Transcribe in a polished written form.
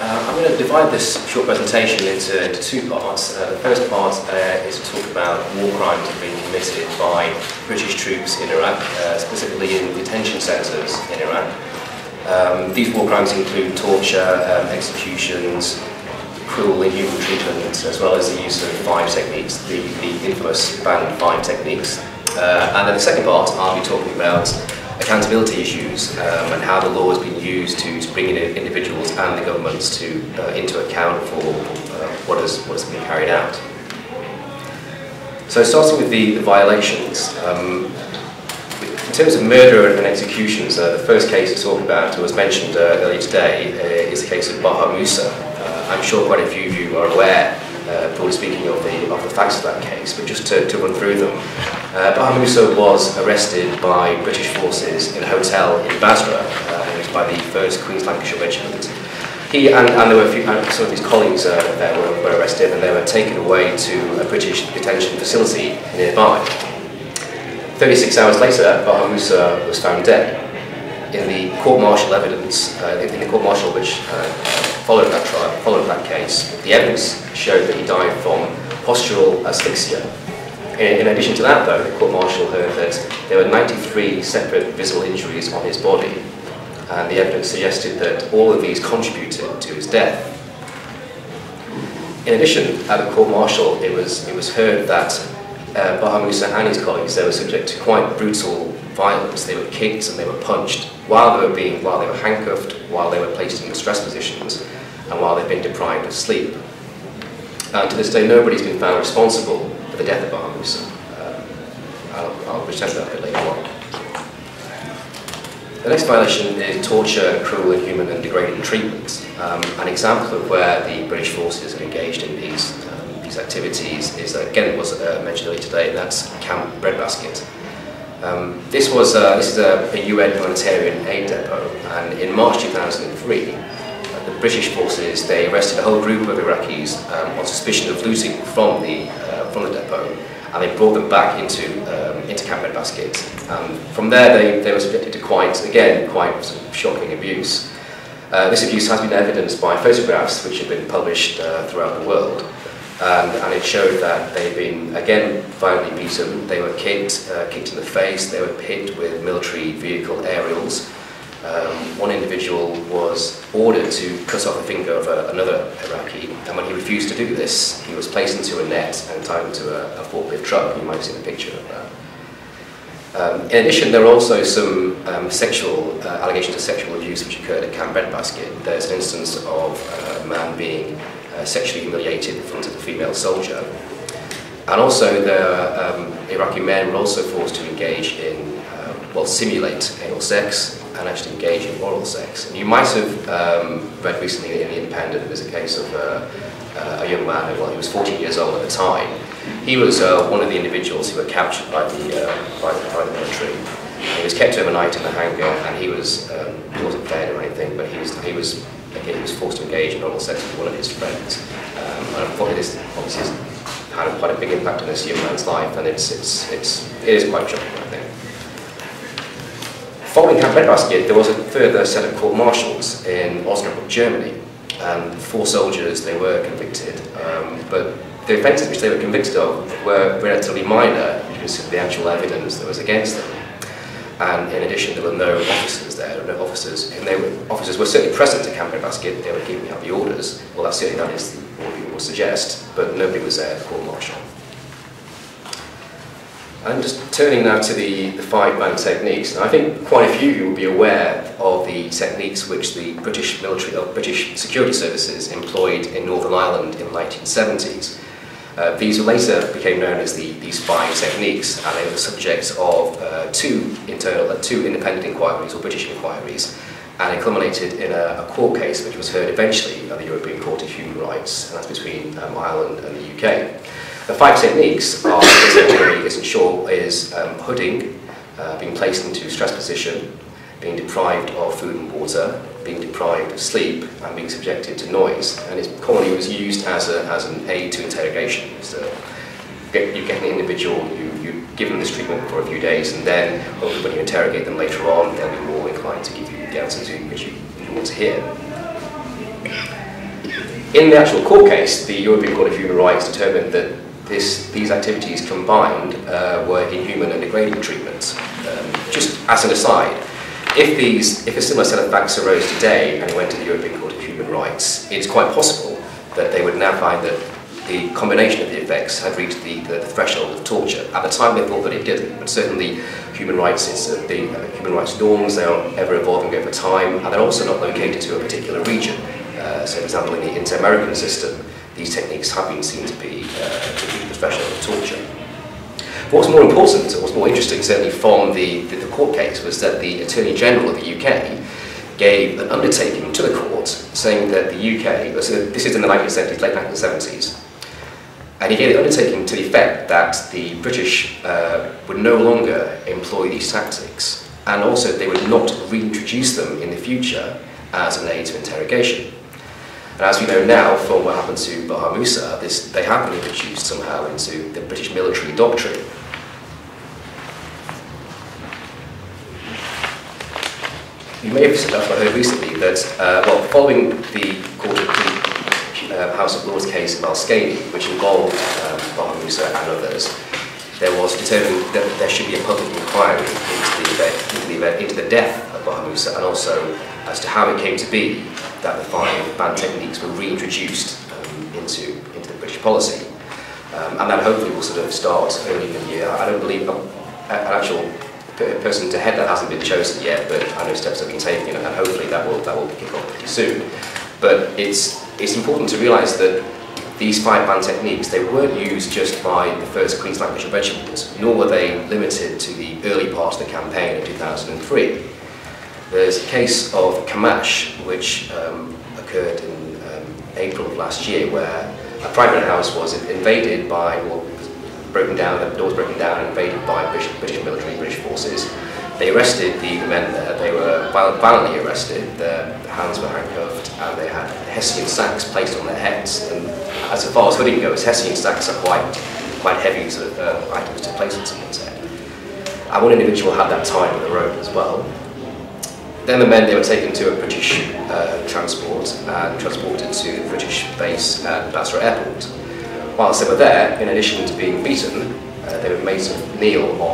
I'm going to divide this short presentation into two parts. The first part is to talk about war crimes that have been committed by British troops in Iraq, specifically in detention centres in Iraq. These war crimes include torture, executions, cruel, inhuman treatment, as well as the use of 5 techniques, the infamous banned 5 techniques. And then the second part, I'll be talking about accountability issues and how the law has been used to bring in individuals and the governments into account for what has been carried out. So starting with the violations, in terms of murder and executions, the first case to talk about was mentioned earlier today is the case of Baha Musa. I'm sure quite a few of you are aware, broadly speaking, of the facts of that case, but just to run through them. Baha Musa was arrested by British forces in a hotel in Basra. It was by the 1st Queen's Lancashire Regiment. He and there were some of his colleagues there were arrested, and they were taken away to a British detention facility nearby. 36 hours later, Baha Musa was found dead. In the court-martial evidence, in the court-martial which followed that trial, followed that case, the evidence showed that he died from postural asphyxia. In addition to that, though, the court-martial heard that there were 93 separate visible injuries on his body, and the evidence suggested that all of these contributed to his death. In addition, at the court-martial, it was heard that Baha Musa and his colleagues, they were subject to quite brutal violence. They were kicked and they were punched while they were handcuffed, while they were placed in distress positions, and while they've been deprived of sleep. To this day, nobody's been found responsible for the death of Baha Musa. I'll present that a bit later on. The next violation is torture, cruel, inhuman and degrading treatment. An example of where the British forces have engaged in these activities is, again, it was mentioned earlier today, and that's Camp Breadbasket. This is a UN humanitarian aid depot, and in March 2003, the British forces, they arrested a whole group of Iraqis on suspicion of looting from the depot, and they brought them back into Camp Breadbasket. From there, they were subjected to quite shocking abuse. This abuse has been evidenced by photographs which have been published throughout the world. And it showed that they'd been, again, violently beaten. They were kicked in the face, they were hit with military vehicle aerials. One individual was ordered to cut off the finger of another Iraqi, and when he refused to do this, he was placed into a net and tied into a forklift truck. You might have seen a picture of that. In addition, there are also some allegations of sexual abuse which occurred at Camp Breadbasket. There's an instance of a man being sexually humiliated in front of a female soldier. And also the Iraqi men were also forced to engage in, simulate anal sex and actually engage in oral sex. And you might have read recently in The Independent, there's a case of a young man, he was 14 years old at the time. He was one of the individuals who were captured by the military. He was kept overnight in the hangar, and he wasn't fed or anything, but he was forced to engage in oral sex with one of his friends. And unfortunately, this obviously has had quite a big impact on this young man's life, and it is quite shocking, I think. Following Camp Breadbasket, there was a further set of court-martials in Osnabrück, Germany, and 4 soldiers, they were convicted, but the offences which they were convicted of were relatively minor if you consider the actual evidence that was against them. And in addition, there were no officers there, there were no officers, and officers were certainly present at Camp Breadbasket. They were giving out the orders. Well, that is what people suggest, but nobody was there at the court-martial. And just turning now to the 5 banned techniques. Now, I think quite a few of you will be aware of the techniques which the British military, British security services employed in Northern Ireland in the 1970s. These later became known as these 5 techniques, and they were the subject of two independent inquiries, or British inquiries, and it culminated in a court case which was heard eventually at the European Court of Human Rights, and that's between Ireland and the UK. The 5 techniques are, is hooding, being placed into stress position, being deprived of food and water, being deprived of sleep, and being subjected to noise. And it commonly was used as an aid to interrogation. So you get an individual, you give them this treatment for a few days, and then hopefully when you interrogate them later on, they'll be more inclined to give you the answers which you want to hear. In the actual court case, the European Court of Human Rights determined that these activities combined were inhuman and degrading treatments. Just as an aside, if a similar set of facts arose today and it went to the European Court of Human Rights, it's quite possible that they would now find that the combination of the effects had reached the threshold of torture. At the time they thought that it didn't, but certainly human rights human rights norms, they are ever evolving over time, and they're also not located to a particular region. So for example, in the inter-American system, these techniques have been seen to be the threshold of torture. What's more important, or what's more interesting, certainly from the court case, was that the Attorney General of the UK gave an undertaking to the court saying that the UK, so this is in the 1970s, late 1970s, and he gave an undertaking to the effect that the British would no longer employ these tactics, and also they would not reintroduce them in the future as an aid to interrogation. And as we know now from what happened to Baha Musa, they have been introduced somehow into the British military doctrine. You may have heard recently that, following the House of Lords case of Al-Skani, which involved Baha Musa and others, there was determined that there should be a public inquiry into the death of Baha Musa, and also as to how it came to be that the 5 banned techniques were reintroduced into the British policy. And that hopefully will sort of start early in the year. I don't believe an actual person to head that hasn't been chosen yet, but I know steps have been taken, and hopefully that will kick off pretty soon. But it's important to realise that these 5 banned techniques, they weren't used just by the 1st Queen's Lancashire Regiment, nor were they limited to the early part of the campaign of 2003. There's a case of Kamash, which occurred in April of last year, where a private house was invaded by, or broken down, the doors broken down and invaded by British military, British forces. They arrested the men there. They were violently arrested. Their hands were handcuffed, and they had Hessian sacks placed on their heads. And as far as hooding goes, Hessian sacks are quite heavy sort of items to place on someone's head. And one individual had that tied with a rope as well. Then the men, they were taken to a British transport and transported to the British base at Basra Airport. Whilst they were there, in addition to being beaten, they were made to kneel on